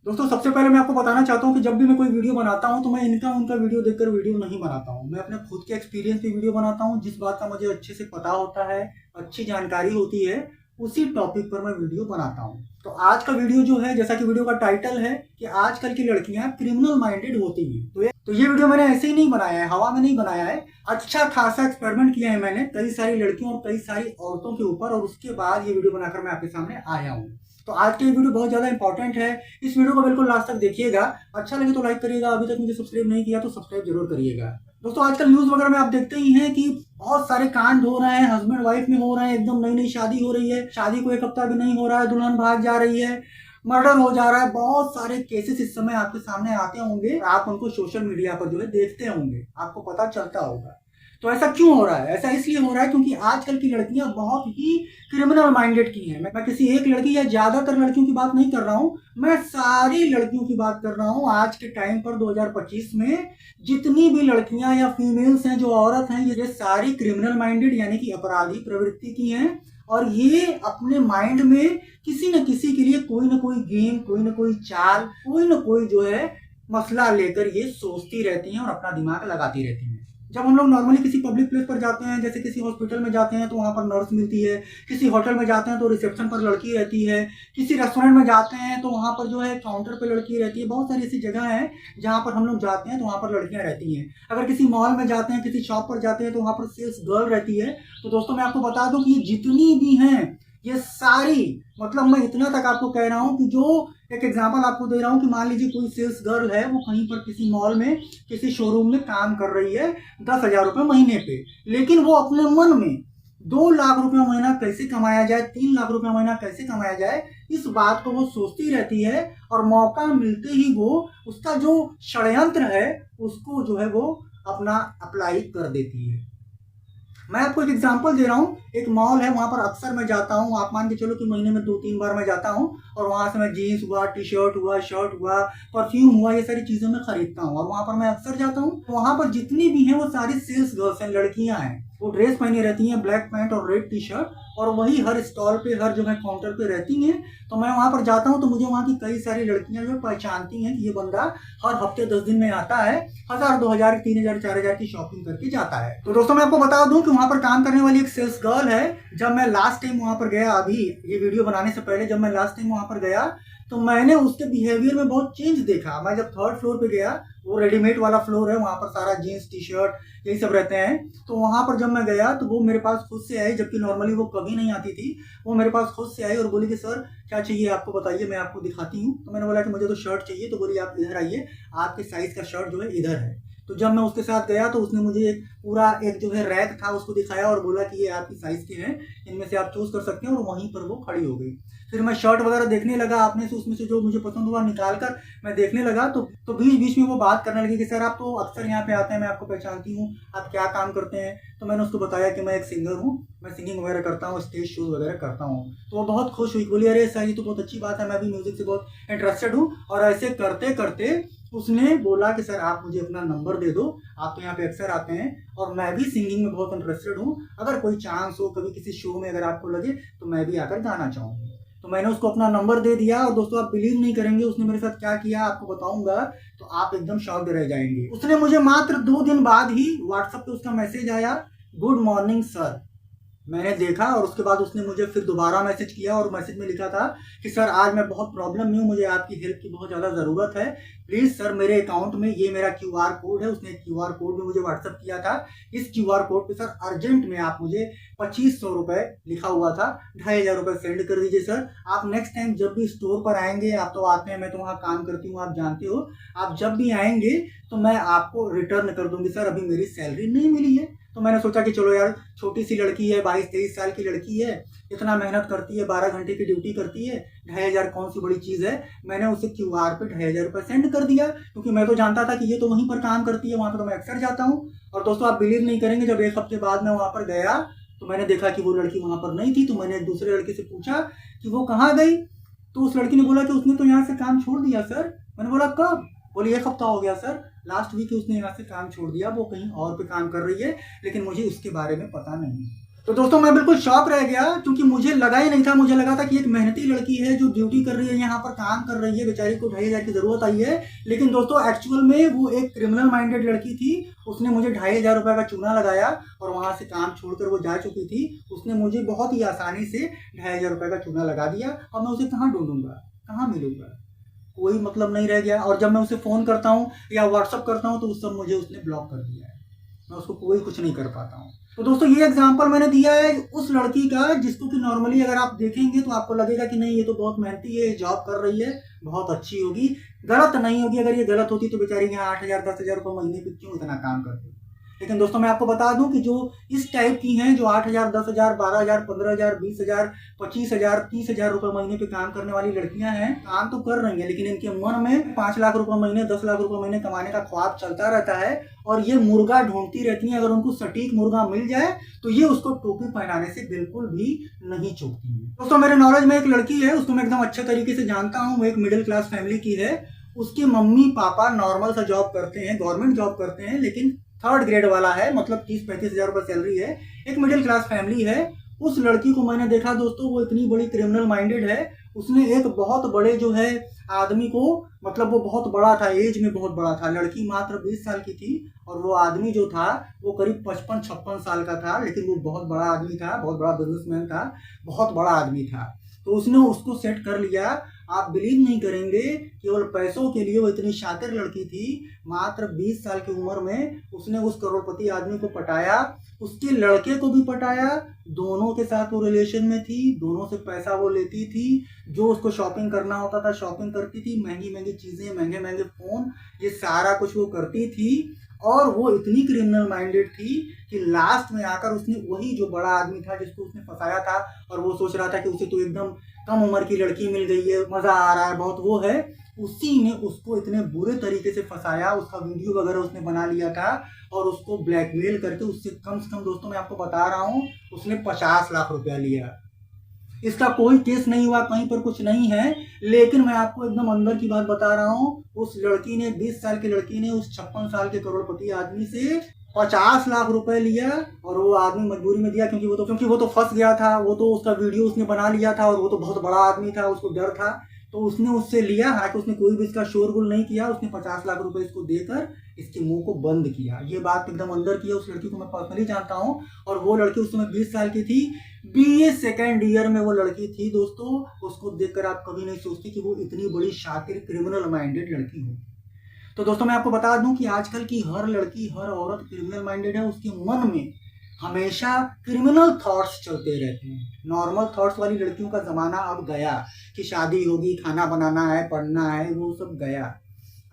दोस्तों सबसे पहले मैं आपको बताना चाहता हूँ कि जब भी मैं कोई वीडियो बनाता हूँ तो मैं इनका उनका वीडियो देखकर वीडियो नहीं बनाता हूँ। मैं अपने खुद के एक्सपीरियंस पे वीडियो बनाता हूँ। जिस बात का मुझे अच्छे से पता होता है, अच्छी जानकारी होती है, उसी टॉपिक पर मैं वीडियो बनाता हूँ। तो आज का वीडियो जो है, जैसा कि वीडियो का टाइटल है कि आजकल की लड़कियां क्रिमिनल माइंडेड होती हैं, तो ये वीडियो मैंने ऐसे ही नहीं बनाया है, हवा में नहीं बनाया है। अच्छा खासा एक्सपेरिमेंट किया है मैंने कई सारी लड़कियों और कई सारी औरतों के ऊपर, और उसके बाद ये वीडियो बनाकर मैं आपके सामने आया हूँ। तो आज की वीडियो बहुत ज्यादा इंपॉर्टेंट है। इस वीडियो को बिल्कुल लास्ट तक देखिएगा। अच्छा लगे तो लाइक करिएगा, अभी तक मुझे सब्सक्राइब नहीं किया तो सब्सक्राइब जरूर करिएगा। दोस्तों आजकल न्यूज वगैरह में आप देखते ही हैं कि बहुत सारे कांड हो रहे हैं, हस्बैंड वाइफ में हो रहे हैं। एकदम नई नई शादी हो रही है, शादी को एक हफ्ता भी नहीं हो रहा है, दुल्हन भाग जा रही है, मर्डर हो जा रहा है। बहुत सारे केसेस इस समय आपके सामने आते होंगे, आप उनको सोशल मीडिया पर जो है देखते होंगे, आपको पता चलता होगा। तो ऐसा क्यों हो रहा है? ऐसा इसलिए हो रहा है क्योंकि आजकल की लड़कियां बहुत ही क्रिमिनल माइंडेड की हैं। मैं किसी एक लड़की या ज्यादातर लड़कियों की बात नहीं कर रहा हूं, मैं सारी लड़कियों की बात कर रहा हूं। आज के टाइम पर 2025 में जितनी भी लड़कियां या फीमेल्स हैं, जो औरत हैं, ये सारी क्रिमिनल माइंडेड यानी कि अपराधी प्रवृत्ति की हैं। और ये अपने माइंड में किसी न किसी के लिए कोई ना कोई गेम, कोई ना कोई चाल, कोई ना कोई जो है मसला लेकर ये सोचती रहती हैं और अपना दिमाग लगाती रहती हैं। जब हम लोग नॉर्मली किसी पब्लिक प्लेस पर जाते हैं, जैसे किसी हॉस्पिटल में जाते हैं तो वहां पर नर्स मिलती है, किसी होटल में जाते हैं तो रिसेप्शन पर लड़की रहती है, किसी रेस्टोरेंट में जाते हैं तो वहां पर जो है काउंटर पे लड़की रहती है। बहुत सारी ऐसी जगह है जहां पर हम लोग जाते हैं तो वहां पर लड़कियां रहती हैं। अगर किसी मॉल में जाते हैं, किसी शॉप पर जाते हैं तो वहां पर सेल्स गर्ल रहती है। तो दोस्तों मैं आपको बता दूं कि ये जितनी भी हैं, ये सारी, मतलब मैं इतना तक आपको कह रहा हूं कि जो एक एग्जांपल आपको दे रहा हूं कि मान लीजिए कोई सेल्स गर्ल है, वो कहीं पर किसी मॉल में, किसी शोरूम में काम कर रही है 10,000 रुपए महीने पे, लेकिन वो अपने मन में 2 लाख रुपया महीना कैसे कमाया जाए, 3 लाख रुपया महीना कैसे कमाया जाए, इस बात को वो सोचती रहती है। और मौका मिलते ही वो उसका जो षड्यंत्र है उसको जो है वो अपना अप्लाई कर देती है। मैं आपको एक एग्जांपल दे रहा हूँ। एक मॉल है, वहां पर अक्सर मैं जाता हूँ। आप मान के चलो कि महीने में 2-3 बार मैं जाता हूँ, और वहां से मैं जीन्स हुआ, टी शर्ट हुआ, शर्ट हुआ, परफ्यूम हुआ, ये सारी चीजें मैं खरीदता हूँ। और वहां पर मैं अक्सर जाता हूँ। वहां पर जितनी भी हैं वो सारी सेल्स गर्ल्स हैं, लड़कियां हैं। वो ड्रेस पहनी रहती हैं, ब्लैक पैंट और रेड टी शर्ट, और वही हर स्टॉल पे, हर जो है काउंटर पे रहती हैं। तो मैं वहां पर जाता हूँ तो मुझे वहां की कई सारी लड़कियां जो पहचानती हैं कि ये बंदा हर हफ्ते 10 दिन में आता है, 1,000, 2,000, 3,000, 4,000 की शॉपिंग करके जाता है। तो दोस्तों मैं आपको बता दूं कि वहां पर काम करने वाली एक सेल्स गर्ल है। जब मैं लास्ट टाइम वहां पर गया, अभी ये वीडियो बनाने से पहले जब मैं लास्ट टाइम वहां पर गया, तो मैंने उसके बिहेवियर में बहुत चेंज देखा। मैं जब थर्ड फ्लोर पे गया, वो रेडीमेड वाला फ्लोर है, वहां पर सारा जीन्स टी शर्ट यही सब रहते हैं। तो वहां पर जब मैं गया तो वो मेरे पास खुद से आई, जबकि नॉर्मली वो कभी नहीं आती थी। वो मेरे पास खुद से आई और बोली कि सर क्या चाहिए आपको, बताइए, मैं आपको दिखाती हूँ। तो मैंने बोला कि मुझे तो शर्ट चाहिए। तो बोली आप इधर आइए, आपके साइज का शर्ट जो है इधर है। तो जब मैं उसके साथ गया तो उसने मुझे पूरा एक जो है रैक था उसको दिखाया और बोला कि ये आपकी साइज के हैं, इनमें से आप चूज कर सकते हैं। और वहीं पर वो खड़ी हो गई। फिर मैं शर्ट वगैरह देखने लगा, आपने से उसमें से जो मुझे पसंद हुआ निकाल कर मैं देखने लगा। तो बीच बीच में वो बात करने लगी कि सर आप तो अक्सर यहाँ पे आते हैं, मैं आपको पहचानती हूँ, आप क्या काम करते हैं। तो मैंने उसको बताया कि मैं एक सिंगर हूँ, मैं सिंगिंग वगैरह करता हूँ, स्टेज शोज वगैरह करता हूँ। तो वो बहुत खुश हुई, बोली अरे सर ये तो बहुत अच्छी बात है, मैं भी म्यूजिक से बहुत इंटरेस्टेड हूँ। और ऐसे करते करते उसने बोला कि सर आप मुझे अपना नंबर दे दो, आप तो यहाँ पे अक्सर आते हैं और मैं भी सिंगिंग में बहुत इंटरेस्टेड हूँ, अगर कोई चांस हो कभी किसी शो में अगर आपको लगे तो मैं भी आकर गाना चाहूँगी। तो मैंने उसको अपना नंबर दे दिया। और दोस्तों आप बिलीव नहीं करेंगे उसने मेरे साथ क्या किया, आपको बताऊंगा तो आप एकदम शॉक्ड रह जाएंगे। उसने मुझे मात्र 2 दिन बाद ही व्हाट्सएप पे उसका मैसेज आया, गुड मॉर्निंग सर। मैंने देखा और उसके बाद उसने मुझे फिर दोबारा मैसेज किया, और मैसेज में लिखा था कि सर आज मैं बहुत प्रॉब्लम में हूँ, मुझे आपकी हेल्प की बहुत ज़्यादा ज़रूरत है, प्लीज़ सर मेरे अकाउंट में ये मेरा क्यूआर कोड है। उसने क्यूआर कोड भी मुझे व्हाट्सअप किया था। इस क्यूआर कोड पे सर अर्जेंट में आप मुझे 2,500 रुपये लिखा हुआ था, 2,500 रुपये सेंड कर दीजिए सर। आप नेक्स्ट टाइम जब भी स्टोर पर आएंगे, आप तो आते हैं, मैं तो वहाँ काम करती हूँ, आप जानते हो, आप जब भी आएंगे तो मैं आपको रिटर्न कर दूंगी सर, अभी मेरी सैलरी नहीं मिली है। तो मैंने सोचा कि चलो यार, छोटी सी लड़की है, 22-23 साल की लड़की है, इतना मेहनत करती है, 12 घंटे की ड्यूटी करती है, 2,500 कौन सी बड़ी चीज़ है। मैंने उसे क्यूआर पे 2,500 रुपये सेंड कर दिया, क्योंकि मैं तो जानता था कि ये तो वहीं पर काम करती है, वहाँ पर तो मैं अक्सर जाता हूँ। और दोस्तों आप बिलीव नहीं करेंगे, जब एक हफ्ते बाद मैं वहाँ पर गया तो मैंने देखा कि वो लड़की वहाँ पर नहीं थी। तो मैंने एक दूसरे लड़के से पूछा कि वो कहाँ गई। तो उस लड़की ने बोला कि उसने तो यहाँ से काम छोड़ दिया सर। मैंने बोला कब? बोली 1 हफ्ता हो गया सर, लास्ट वीक उसने यहाँ से काम छोड़ दिया, वो कहीं और पे काम कर रही है, लेकिन मुझे उसके बारे में पता नहीं। तो दोस्तों मैं बिल्कुल शॉक रह गया, क्योंकि मुझे लगा ही नहीं था। मुझे लगा था कि एक मेहनती लड़की है जो ड्यूटी कर रही है, यहाँ पर काम कर रही है, बेचारी को 2,500 की ज़रूरत आई है। लेकिन दोस्तों एक्चुअल में वो एक क्रिमिनल माइंडेड लड़की थी। उसने मुझे 2,500 रुपये का चूना लगाया और वहाँ से काम छोड़कर वो जा चुकी थी। उसने मुझे बहुत ही आसानी से 2,500 रुपये का चूना लगा दिया। और मैं उसे कहाँ ढूंढूंगा, कहाँ मिलूंगा, कोई मतलब नहीं रह गया। और जब मैं उसे फ़ोन करता हूँ या व्हाट्सअप करता हूँ तो उस सब मुझे उसने ब्लॉक कर दिया है। मैं उसको कोई कुछ नहीं कर पाता हूँ। तो दोस्तों ये एग्जांपल मैंने दिया है उस लड़की का, जिसको कि नॉर्मली अगर आप देखेंगे तो आपको लगेगा कि नहीं ये तो बहुत मेहनती है, जॉब कर रही है, बहुत अच्छी होगी, गलत नहीं होगी। अगर ये गलत होती तो बेचारी यहाँ 8,000 10,000 रुपये महीने पे क्यों इतना काम करती। लेकिन दोस्तों मैं आपको बता दूं कि जो इस टाइप की हैं, जो 8,000 10,000 12,000 15,000 20,000 25,000 30,000 रुपए महीने पे काम करने वाली लड़कियां हैं, काम तो कर रही हैं, लेकिन इनके मन में 5 लाख रुपए महीने 10 लाख रुपए महीने कमाने का ख्वाब चलता रहता है। और ये मुर्गा ढूंढती रहती हैं। अगर उनको सटीक मुर्गा मिल जाए तो ये उसको टोपी पहनाने से बिल्कुल भी नहीं चूकती है। दोस्तों मेरे नॉलेज में एक लड़की है, उसको मैं एकदम अच्छे तरीके से जानता हूँ। वो एक मिडिल क्लास फैमिली की है। उसके मम्मी पापा नॉर्मल सा जॉब करते हैं, गवर्नमेंट जॉब करते हैं, लेकिन 3rd ग्रेड वाला है, मतलब 30-35 हज़ार रुपये सैलरी है। एक मिडिल क्लास फैमिली है। उस लड़की को मैंने देखा दोस्तों, वो इतनी बड़ी क्रिमिनल माइंडेड है। उसने एक बहुत बड़े जो है आदमी को, मतलब वो बहुत बड़ा था, एज में बहुत बड़ा था। लड़की मात्र 20 साल की थी और वो आदमी जो था वो करीब 55-56 साल का था, लेकिन वो बहुत बड़ा आदमी था, बहुत बड़ा बिजनेसमैन था, बहुत बड़ा आदमी था। तो उसने उसको सेट कर लिया। आप बिलीव नहीं करेंगे, केवल पैसों के लिए वो इतनी शातिर लड़की थी। मात्र 20 साल की उम्र में उसने उस करोड़पति आदमी को पटाया, उसके लड़के को भी पटाया। दोनों के साथ वो रिलेशन में थी, दोनों से पैसा वो लेती थी। जो उसको शॉपिंग करना होता था शॉपिंग करती थी, महंगी महंगी चीज़ें, महंगे महंगे फ़ोन, ये सारा कुछ वो करती थी। और वो इतनी क्रिमिनल माइंडेड थी कि लास्ट में आकर उसने वही जो बड़ा आदमी था जिसको उसने फंसाया था, और वो सोच रहा था कि उसे तो एकदम कम उम्र की लड़की मिल गई है, मज़ा आ रहा है बहुत, वो है, उसी ने उसको इतने बुरे तरीके से फंसाया। उसका वीडियो वगैरह उसने बना लिया था और उसको ब्लैकमेल करके उससे कम से कम, दोस्तों मैं आपको बता रहा हूँ, उसने 50 लाख रुपया लिया। इसका कोई केस नहीं हुआ, कहीं पर कुछ नहीं है। लेकिन मैं आपको एकदम अंदर की बात बता रहा हूँ, उस लड़की ने, 20 साल की लड़की ने उस 56 साल के करोड़पति आदमी से 50 लाख रुपए लिया। और वो आदमी मजबूरी में दिया, क्योंकि वो तो फंस गया था। वो तो उसका वीडियो उसने बना लिया था और वो तो बहुत बड़ा आदमी था, उसको डर था, तो उसने उससे लिया। हालांकि उसने कोई भी इसका शोरगुल नहीं किया। उसने 50 लाख रुपए इसको देकर इसके मुंह को बंद किया। ये बात एकदम अंदर की है। उस लड़की को मैं पर्सनली जानता हूँ। और वो लड़की उस समय 20 साल की थी, BA 2nd ईयर में वो लड़की थी दोस्तों। उसको देखकर आप कभी नहीं सोचती कि वो इतनी बड़ी शातिर क्रिमिनल माइंडेड लड़की हो। तो दोस्तों मैं आपको बता दूं कि आजकल की हर लड़की, हर औरत क्रिमिनल माइंडेड है। उसके मन में हमेशा क्रिमिनल थॉट्स चलते रहते हैं। नॉर्मल थॉट्स वाली लड़कियों का ज़माना अब गया, कि शादी होगी, खाना बनाना है, पढ़ना है, वो सब गया।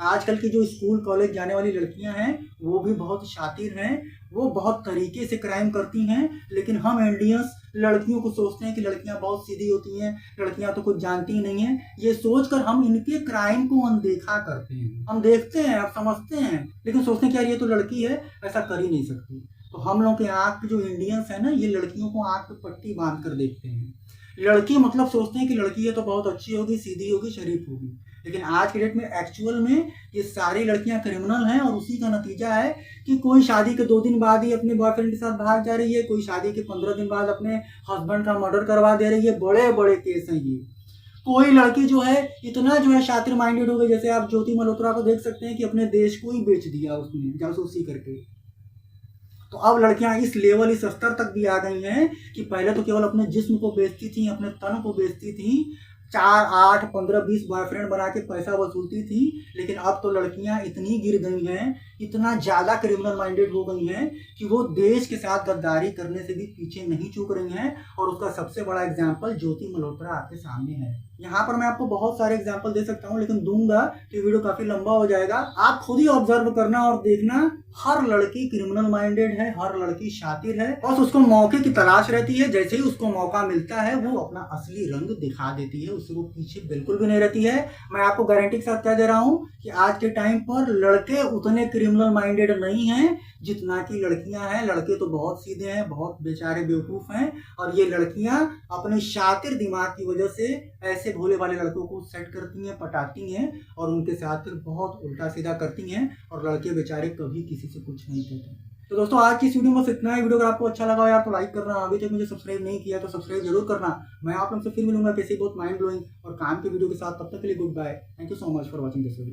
आजकल की जो स्कूल कॉलेज जाने वाली लड़कियां हैं वो भी बहुत शातिर हैं, वो बहुत तरीके से क्राइम करती हैं। लेकिन हम इंडियंस लड़कियों को सोचते हैं कि लड़कियां बहुत सीधी होती हैं, लड़कियां तो कुछ जानती ही नहीं हैं। ये सोचकर हम इनके क्राइम को अनदेखा करते हैं। हम देखते हैं, आप समझते हैं, लेकिन सोचते हैं कि यार ये तो लड़की है, ऐसा कर ही नहीं सकती। तो हम लोग के आँख जो इंडियंस है ना, ये लड़कियों को आँख पे पट्टी बांध कर देखते हैं। लड़की मतलब सोचते हैं कि लड़की है तो बहुत अच्छी होगी, सीधी होगी, शरीफ होगी। लेकिन आज के डेट में एक्चुअल में ये सारी लड़कियां क्रिमिनल हैं। और उसी का नतीजा है कि कोई शादी के 2 दिन बाद ही अपने बॉयफ्रेंड के साथ भाग जा रही है, कोई शादी के 15 दिन बाद अपने हस्बैंड का मर्डर करवा दे रही है। बड़े बड़े केस हैं ये। कोई लड़की जो है इतना जो है शातिर माइंडेड हो गई, जैसे आप ज्योति मल्होत्रा को देख सकते हैं कि अपने देश को ही बेच दिया उसने जासूसी करके। तो अब लड़कियां इस लेवल, इस स्तर तक भी आ गई हैं कि पहले तो केवल अपने जिस्म को बेचती थी, अपने तन को बेचती थी, 4 8 15 20 बॉयफ्रेंड बना के पैसा वसूलती थी। लेकिन अब तो लड़कियां इतनी गिर गई हैं, इतना ज़्यादा क्रिमिनल माइंडेड हो गई हैं कि वो देश के साथ गद्दारी करने से भी पीछे नहीं चूक रही हैं। और उसका सबसे बड़ा एग्जाम्पल ज्योति मल्होत्रा आपके सामने है। यहाँ पर मैं आपको बहुत सारे एग्जाम्पल दे सकता हूँ, लेकिन दूंगा तो वीडियो काफ़ी लंबा हो जाएगा। आप खुद ही ऑब्जर्व करना और देखना, हर लड़की क्रिमिनल माइंडेड है, हर लड़की शातिर है। बस उसको मौके की तलाश रहती है। जैसे ही उसको मौका मिलता है वो अपना असली रंग दिखा देती है, उससे वो पीछे बिल्कुल भी नहीं रहती है। मैं आपको गारंटी के साथ कह दे रहा हूँ कि आज के टाइम पर लड़के उतने क्रिमिनल माइंडेड नहीं हैं जितना कि लड़कियां हैं। लड़के तो बहुत सीधे हैं, बहुत बेचारे बेवकूफ़ हैं। और ये लड़कियां अपने शातिर दिमाग की वजह से ऐसे भोले वाले लड़कों को सेट करती हैं, पटाती हैं और उनके साथ फिर बहुत उल्टा सीधा करती हैं। और लड़के बेचारे कभी किसी से कुछ नहीं कहते। तो दोस्तों आज की इस वीडियो में बस इतना ही। वीडियो अगर आपको अच्छा लगा यार तो लाइक करना, अभी तक मुझे सब्सक्राइब नहीं किया तो सब्सक्राइब जरूर करना। मैं आप लोग से फिर मिलूंगा कैसे बहुत माइंड ब्लोइंग और काम के वीडियो के साथ। तब तक के लिए goodbye. Thank you so much for watching this video.